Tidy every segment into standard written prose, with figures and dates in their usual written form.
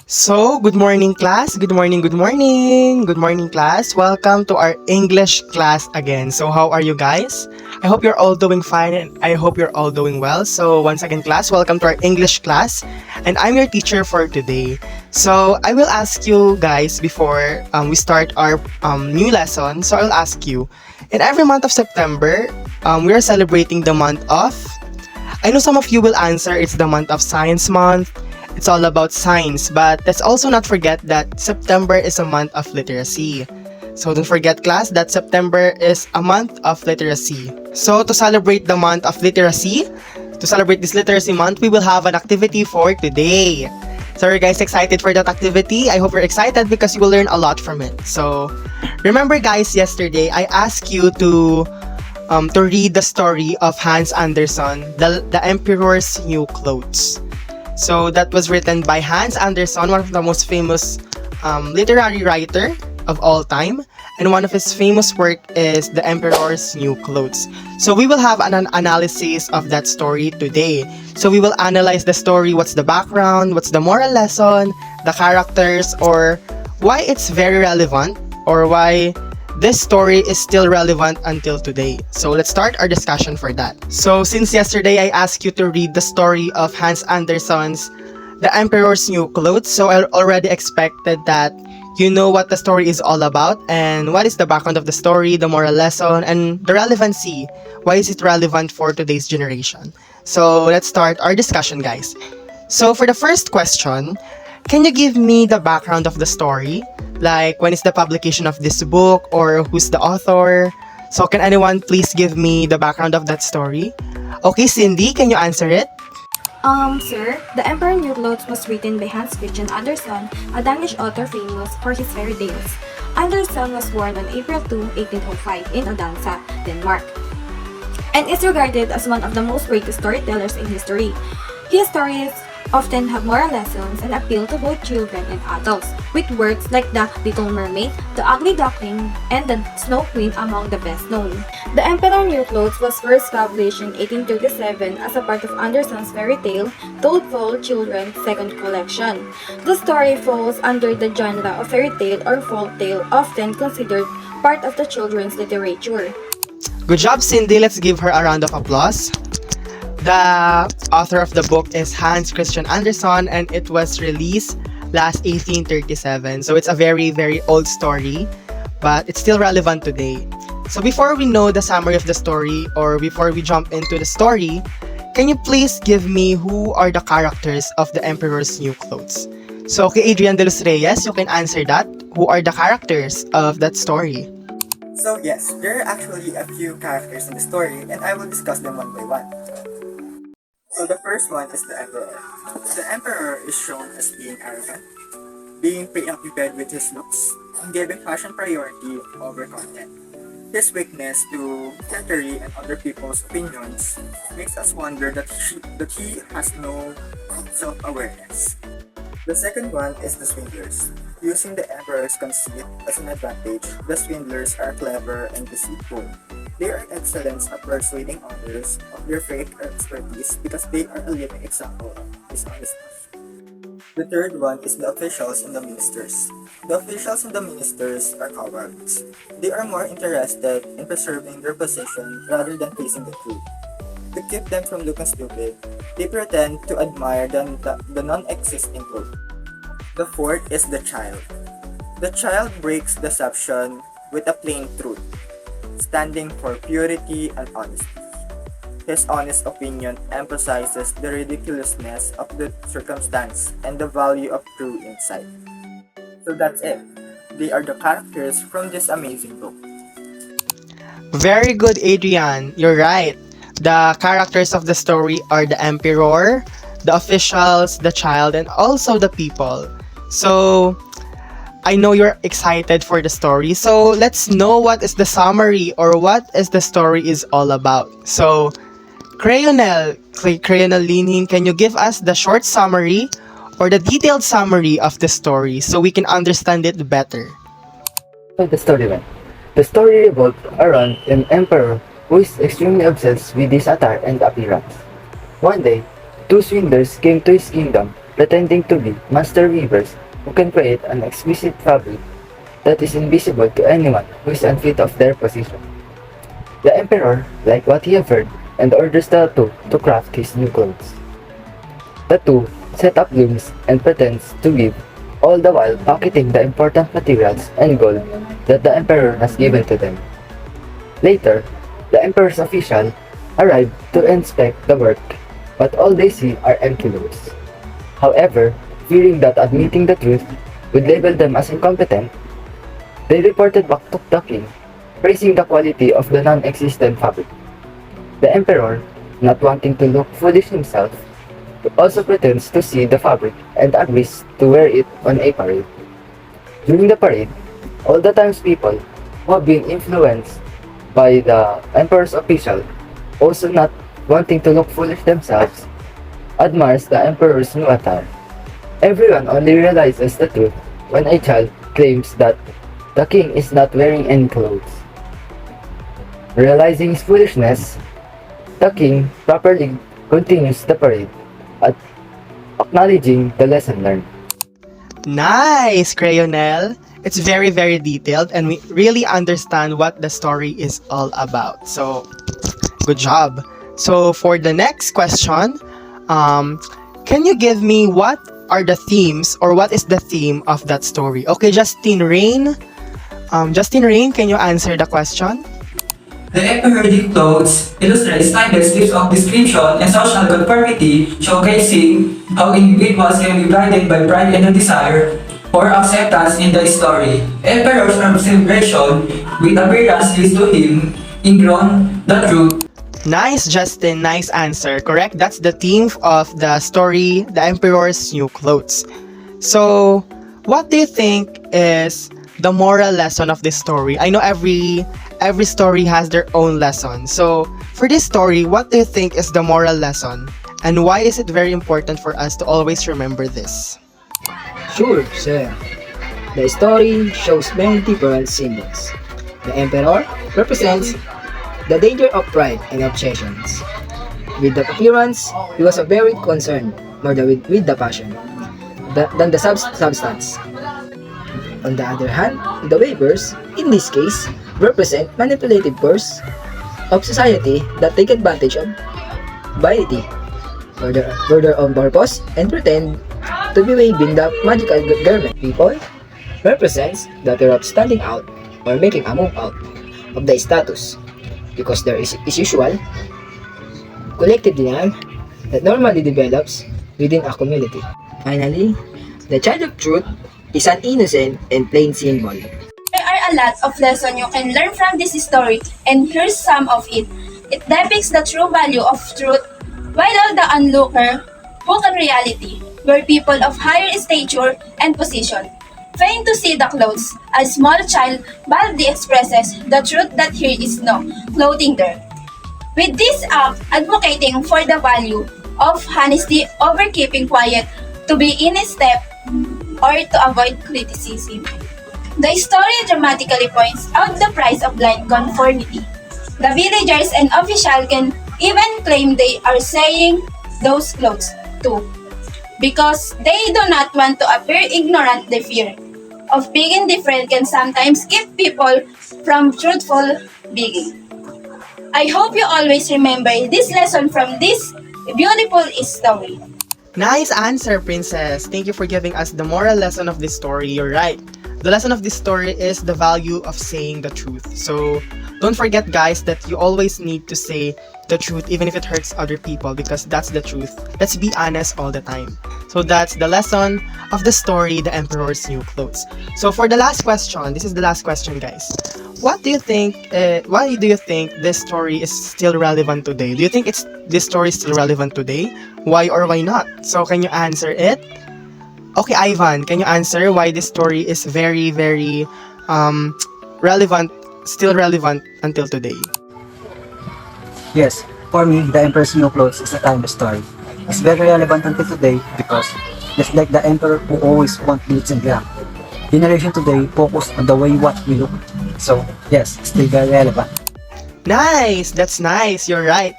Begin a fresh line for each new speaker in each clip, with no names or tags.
So, good morning, class. Good morning, good morning. Good morning, class. Welcome to our English class again. So, how are you guys? I hope you're all doing fine and I hope you're all doing well. So, once again, class, welcome to our English class. And I'm your teacher for today. So, I will ask you guys before we start our new lesson. So, I'll ask you, in every month of September, we are celebrating the month of. I know some of you will answer it's the month of Science Month. It's all about science, but let's also not forget that September is a month of literacy. So don't forget class that September is a month of literacy. So to celebrate the month of literacy, to celebrate this literacy month, we will have an activity for today. So are you guys excited for that activity? I hope you're excited because you will learn a lot from it. So remember guys, yesterday I asked you to read the story of Hans Andersen, the Emperor's New Clothes. So that was written by Hans Andersen, one of the most famous literary writer of all time. And one of his famous work is The Emperor's New Clothes. So we will have an analysis of that story today. So we will analyze the story, what's the background, what's the moral lesson, the characters, or why it's very relevant, or why this story is still relevant until today. So let's start our discussion for that. So since yesterday I asked you to read the story of Hans Andersen's The Emperor's New Clothes, so I already expected that you know what the story is all about and what is the background of the story, the moral lesson, and the relevancy. Why is it relevant for today's generation? So let's start our discussion, guys. So for the first question, can you give me the background of the story? Like, when is the publication of this book, or who's the author? So can anyone please give me the background of that story? Okay, Cindy, can you answer it?
Sir, The Emperor New Clothes was written by Hans Christian Andersen, a Danish author famous for his fairy tales. Andersen was born on April 2, 1805 in Odense, Denmark, and is regarded as one of the most greatest storytellers in history. His stories often have moral lessons and appeal to both children and adults, with works like The Little Mermaid, The Ugly Duckling, and The Snow Queen among the best known. The Emperor New Clothes was first published in 1837 as a part of Andersen's fairy tale told for children's second collection. The story falls under the genre of fairy tale or folk tale, often considered part of the children's literature.
Good job, Cindy. Let's give her a round of applause. The author of the book is Hans Christian Andersen, and it was released last 1837. So it's a very, very old story, but it's still relevant today. So before we know the summary of the story, or before we jump into the story, can you please give me who are the characters of The Emperor's New Clothes? So okay, Adrian Delos Reyes, you can answer that. Who are the characters of that story?
So yes, there are actually a few characters in the story, and I will discuss them one by one. So the first one is the Emperor. The Emperor is shown as being arrogant, being preoccupied with his looks, and giving fashion priority over content. His weakness to flattery and other people's opinions makes us wonder that he has no self-awareness. The second one is the swindlers. Using the Emperor's conceit as an advantage, the swindlers are clever and deceitful. They are excellent at persuading others of their fake expertise because they are a living example of dishonesty. The third one is the officials and the ministers. The officials and the ministers are cowards. They are more interested in preserving their position rather than facing the truth. To keep them from looking stupid, they pretend to admire the non-existing truth. The fourth is the child. The child breaks deception with a plain truth, standing for purity and honesty. His honest opinion emphasizes the ridiculousness of the circumstance and the value of true insight. So that's it. They are the characters from this amazing book.
Very good, Adrian. You're right. The characters of the story are the emperor, the officials, the child, and also the people. So, I know you're excited for the story. So, let's know what is the summary or what is the story is all about. So, Creonel Leaning, can you give us the short summary or the detailed summary of the story so we can understand it better?
The story went. The story revolved around an emperor who is extremely obsessed with his attire and appearance. One day, two swindlers came to his kingdom pretending to be master weavers who can create an exquisite fabric that is invisible to anyone who is unfit of their position. The emperor liked what he had heard and orders the two to craft his new clothes. The two set up looms and pretends to weave, all the while pocketing the important materials and gold that the emperor has given to them. Later, the emperor's official arrived to inspect the work, but all they see are empty looms. However, fearing that admitting the truth would label them as incompetent, they reported back to the king, praising the quality of the non-existent fabric. The emperor, not wanting to look foolish himself, also pretends to see the fabric and agrees to wear it on a parade. During the parade, all the townspeople who have been influenced by the emperor's official, also not wanting to look foolish themselves, admires the emperor's new attire. Everyone only realizes the truth when a child claims that the king is not wearing any clothes. Realizing his foolishness, the king properly continues the parade, acknowledging the lesson learned.
Nice, Creonel. It's very, very detailed and we really understand what the story is all about. So, good job. So, for the next question, can you give me what are the themes or what is the theme of that story? Okay, Justine Rain. Justine Rain, can you answer the question?
The emperor's clothes illustrates timeless tips of description and social conformity, showcasing how individuals can be guided by pride and a desire for acceptance in the story. Emperor's observation with appearance leads to him ingrown the truth.
Nice, Justin. Nice answer. Correct. That's the theme of the story, The Emperor's New Clothes. So, what do you think is the moral lesson of this story? I know every story has their own lesson. So, for this story, what do you think is the moral lesson? And why is it very important for us to always remember this?
Sure, sir. The story shows many different symbols. The emperor represents the danger of pride and obsessions. With the appearance, he was very concerned more with the passion than the substance. On the other hand, the weavers, in this case, represent manipulative force of society that take advantage of vanity for their own purpose and pretend to be waving the magical garment. People represents the fear of standing out or making a move out of the status because there is usual collective denial that normally develops within a community. Finally, the child of truth is an innocent and plain symbol.
There are a lot of lessons you can learn from this story, and here's some of it. It depicts the true value of truth, while the onlooker book in reality, where people of higher stature and position feign to see the clothes. A small child boldly expresses the truth that here is no clothing there. With this act advocating for the value of honesty over keeping quiet to be in step or to avoid criticism. The story dramatically points out the price of blind conformity. The villagers and officials can even claim they are saying those clothes too, because they do not want to appear ignorant. The fear of being different can sometimes keep people from truthful being. I hope you always remember this lesson from this beautiful story.
Nice answer, Princess. Thank you for giving us the moral lesson of this story. You're right. The lesson of this story is the value of saying the truth. So, don't forget, guys, that you always need to say the truth even if it hurts other people, because that's the truth. Let's be honest all the time. So that's the lesson of the story, The Emperor's New Clothes. So for the last question, this is the last question, guys. What do you think, why do you think this story is still relevant today? Do you think this story is still relevant today? Why or why not? So can you answer it? Okay, Ivan, can you answer why this story is very, very relevant, still relevant until today?
Yes, for me, The Emperor's New Clothes is a timeless story. It's very relevant until today because just like the emperor who always want glitz and glam, generation today focus on the way what we look. So yes, still very relevant.
Nice! That's nice. You're right.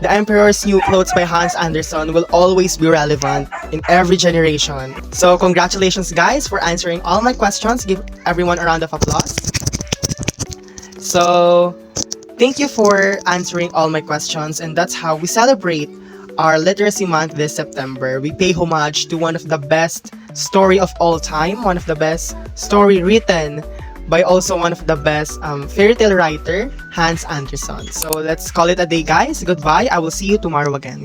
The Emperor's New Clothes by Hans Andersen will always be relevant in every generation. So congratulations guys for answering all my questions. Give everyone a round of applause. So thank you for answering all my questions, and that's how we celebrate our Literacy Month this September. We pay homage to one of the best story of all time, one of the best story written by also one of the best fairy tale writer, Hans Andersen. So let's call it a day, guys. Goodbye. I will see you tomorrow again.